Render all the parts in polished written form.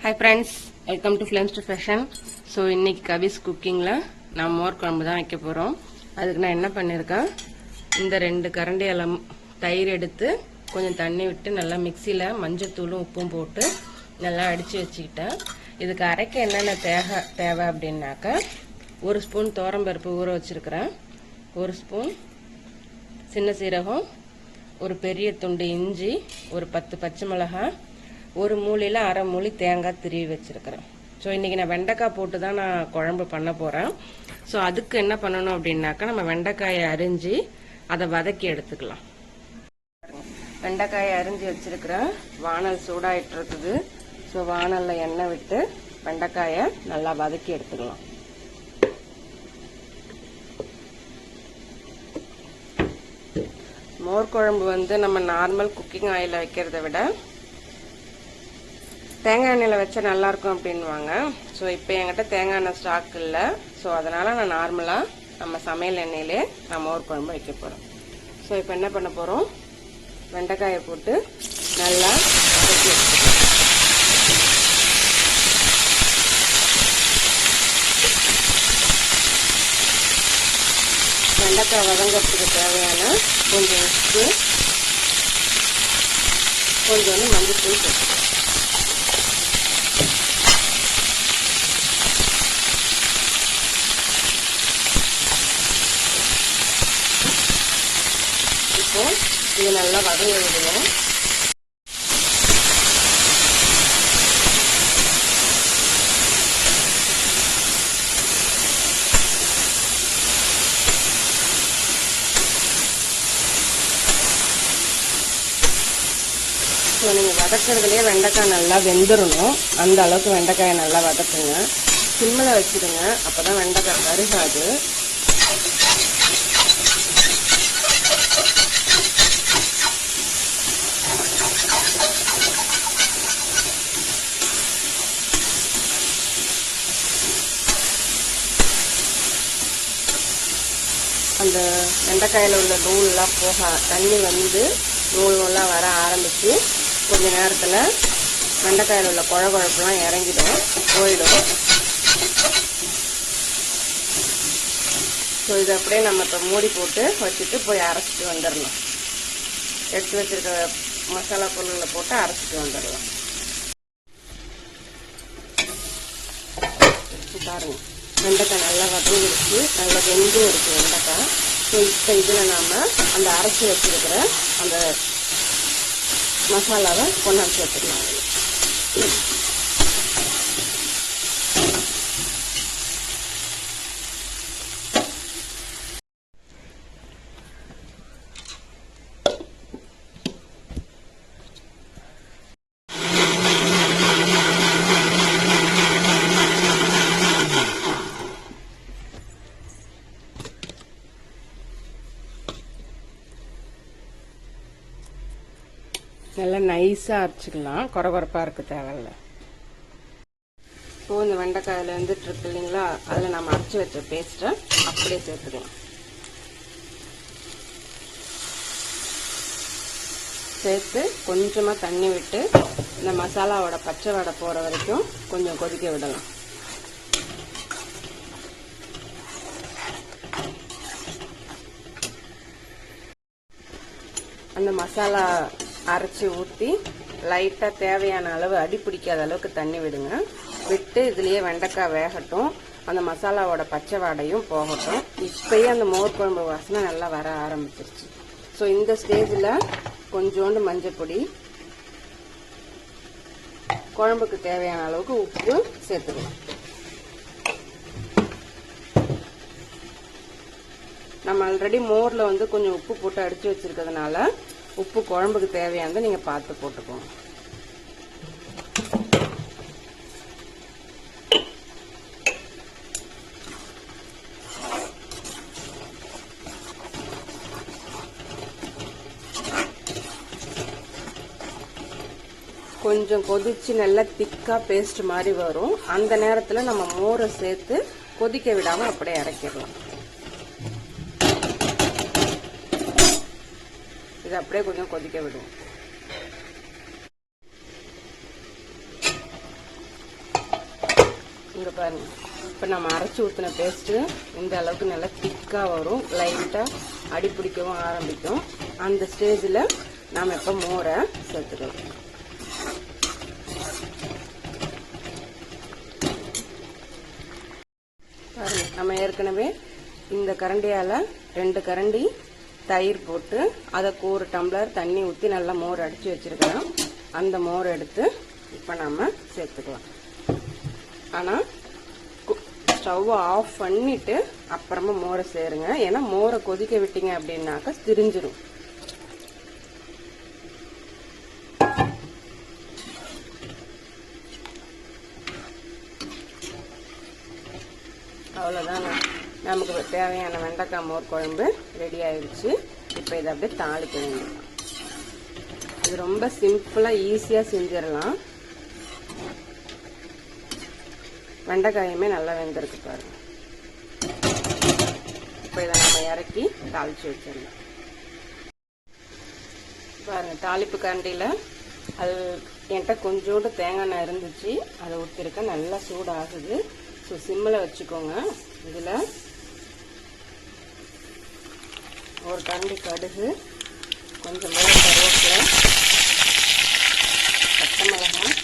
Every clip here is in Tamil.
Hi friends, welcome to Flames to Fashion. So இன்னைக்கு கவிஸ் குக்கிங்ல நான் மோர் குழம்பு தான் வைக்க போறோம். அதுக்கு நான் என்ன பண்ணிருக்கேன், இந்த 2 கரண்டி அளவு தயிர் எடுத்து கொஞ்சம் தண்ணி விட்டு நல்லா மிக்ஸில மஞ்சள் தூளும் உப்பும் போட்டு நல்லா அடிச்சு வச்சுக்கிட்டேன். இதுக்கு அரைக்க என்னென்ன தேவை அப்படின்னாக்கா, 1 ஸ்பூன் துவரம்பருப்பு ஊற வச்சிருக்கிறேன், 1 ஸ்பூன் சின்ன சீரகம், ஒரு பெரிய துண்டு இஞ்சி, ஒரு 10 பச்சை மிளகாய், ஒரு மூலையில் அரை மூலி தேங்காய் திருவி வச்சிருக்கிறேன். ஸோ இன்றைக்கி நான் வெண்டைக்காய் போட்டு தான் நான் குழம்பு பண்ண போகிறேன். ஸோ அதுக்கு என்ன பண்ணணும் அப்படின்னாக்கா, நம்ம வெண்டைக்காயை அரிஞ்சு அதை வதக்கி எடுத்துக்கலாம். வெண்டைக்காயை அரிஞ்சு வச்சிருக்கிறேன், வானல் சூடாயிட்டு இருக்குது. ஸோ வானலில் எண்ணெய் விட்டு வெண்டைக்காயை நல்லா வதக்கி எடுத்துக்கலாம். மோர் குழம்பு நம்ம நார்மல் குக்கிங் ஆயிலில் வைக்கிறத விட தேங்காய் எண்ணெயில் வச்சா நல்லாயிருக்கும் அப்படின்வாங்க. ஸோ இப்போ என்கிட்ட தேங்காய் எண்ணெய் ஸ்டாக் இல்லை. ஸோ அதனால் நான் நார்மலாக நம்ம சமையல் எண்ணெயிலே நான் மோர் குழம்பு வைக்க போகிறோம். ஸோ இப்போ என்ன பண்ண போகிறோம், வெண்டைக்காயை போட்டு நல்லா வதக்கி எடுத்துக்கலாம். வெண்டைக்காய் வதங்கிறதுக்கு தேவையான கொஞ்சம் உப்பு, கொஞ்சம் மஞ்சள் தூள் போட்டுக்கலாம். இது நல்லா வதங்க விடுவோம். ஸோ நீங்கள் வதக்கிறதுலேயே வெண்டைக்காய் நல்லா வெந்துடணும். அந்த அளவுக்கு வெண்டைக்காயை நல்லா வதக்குங்க. சிம்மில் வச்சுடுங்க, அப்போ தான் வெண்டைக்காய் கருகாது. அந்த வெண்டைக்காயில் உள்ள நூல்லாம் போக தண்ணி வந்து நூல்லாம் வர ஆரம்பித்து கொஞ்ச நேரத்தில் வெண்டைக்காயில் உள்ள குழப்பெல்லாம் இறங்கிடும், போயிடும். ஸோ இதை அப்படியே நம்ம இப்போ மூடி போட்டு வச்சுட்டு போய் அரைச்சிட்டு வந்துடலாம். எடுத்து வச்சிருக்க மசாலா பொருளில் போட்டு அரைச்சிட்டு வந்துடலாம். பாருங்க, வெண்டைக்காய் நல்லா வதங்கிடுச்சு, நல்லா வெந்தும் இருக்கு வெண்டைக்காய். ஸோ இப்போ இதில் நாம் அந்த அரைச்சி வச்சிருக்கிற அந்த மசாலாவை கொண்டாந்து சேர்த்துக்கலாம். நல்லா நைஸாக அரைச்சிக்கலாம், குறகுறப்பாக இருக்க தேவையில்ல. இப்போ இந்த வெண்டைக்காயில் வந்துட்டு இருக்கு இல்லைங்களா, அதில் நம்ம அரைச்சி வச்ச பேஸ்ட்டை அப்படியே சேர்த்துக்கலாம். சேர்த்து கொஞ்சமாக தண்ணி விட்டு இந்த மசாலாவோட பச்சை வடை போகிற வரைக்கும் கொஞ்சம் கொதிக்க விடலாம். அந்த மசாலா அரைச்சி ஊற்றி லைட்டாக தேவையான அளவு அடி பிடிக்காத அளவுக்கு தண்ணி விடுங்க. விட்டு இதுலேயே வெண்டைக்காய் வேகட்டும், அந்த மசாலாவோட பச்சை வாடையும் போகட்டும். இப்போயே அந்த மோர் குழம்பு வாசனை நல்லா வர ஆரம்பிச்சிருச்சு. ஸோ இந்த ஸ்டேஜில் கொஞ்சோண்டு மஞ்சள் பொடி, குழம்புக்கு தேவையான அளவுக்கு உப்பு சேர்த்துக்கலாம். நம்ம ஆல்ரெடி மோரில் கொஞ்சம் உப்பு போட்டு அடித்து வச்சிருக்கிறதுனால உப்பு குழம்புக்கு தேவையானதை நீங்கள் பார்த்து போட்டுக்கோங்க. கொஞ்சம் கொதிச்சு நல்லா திக்கா பேஸ்ட் மாதிரி வரும். அந்த நேரத்தில் நம்ம மோரை சேர்த்து கொதிக்க விடாமல் அப்படியே இறக்கிடலாம். இதை அப்படியே கொஞ்சம் கொதிக்க விடுவோம். இங்கே பாருங்கள், இப்போ நம்ம அரைச்சி ஊற்றின பேஸ்ட்டு இந்த அளவுக்கு நல்லா திக்காக வரும். லைட்டாக அடி பிடிக்கவும் ஆரம்பிக்கும். அந்த ஸ்டேஜில் நாம் இப்போ மோரை சேர்த்துக்கலாம். பாருங்கள், நம்ம ஏற்கனவே இந்த கரண்டியால் 2 கரண்டி தயிர் போட்டு அதுக்கு 1 டம்ளர் தண்ணி ஊற்றி நல்லா மோர் அடித்து வச்சுருக்கலாம். அந்த மோர் எடுத்து இப்போ நம்ம சேர்த்துக்கலாம். ஆனால் ஸ்டவ் ஆஃப் பண்ணிட்டு அப்புறமா மோரை சேருங்க. ஏன்னா மோரை கொதிக்க விட்டீங்க அப்படின்னாக்கா திரிஞ்சிடும். அவ்வளோதாங்க, நமக்கு தேவையான வெண்டைக்காய் மோர் குழம்பு ரெடி ஆயிடுச்சு. இப்போ இதை அப்படியே தாளிக்க வேண்டியது. இது ரொம்ப சிம்பிளாக ஈஸியாக செஞ்சிடலாம். வெண்டைக்காயுமே நல்லா வெந்திருக்கு பாருங்க. இப்போ இதை நம்ம இறக்கி தாளித்து வச்சிடலாம். பாருங்க, தாளிப்பு கரண்டியில் அது என்கிட்ட கொஞ்சோண்டு தேங்காய் எண்ணெய் இருந்துச்சு, அதை ஊற்றிருக்கேன். நல்லா சூடாகுது. ஸோ சிம்மில் வச்சுக்கோங்க. இதில் 1 கரண்டி கடுகு, கொஞ்சம் கருவேப்பிலை, பச்சை மிளகாய்,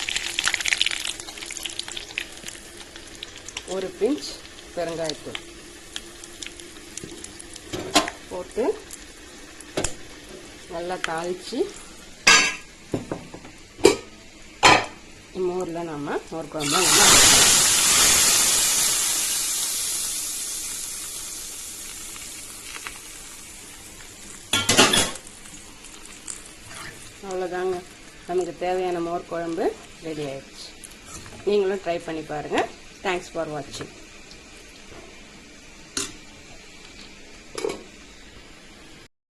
1 பிஞ்ச் பெருங்காயத்தூள் போட்டு நல்லா தாளித்து மோரில் நம்ம மோர் குழம்பு நல்லா அவ்வளோதாங்க, நமக்கு தேவையான மோர் குழம்பு ரெடி ஆயிடுச்சு. நீங்களும் ட்ரை பண்ணி பாருங்கள். தேங்க்ஸ் ஃபார் வாட்சிங்.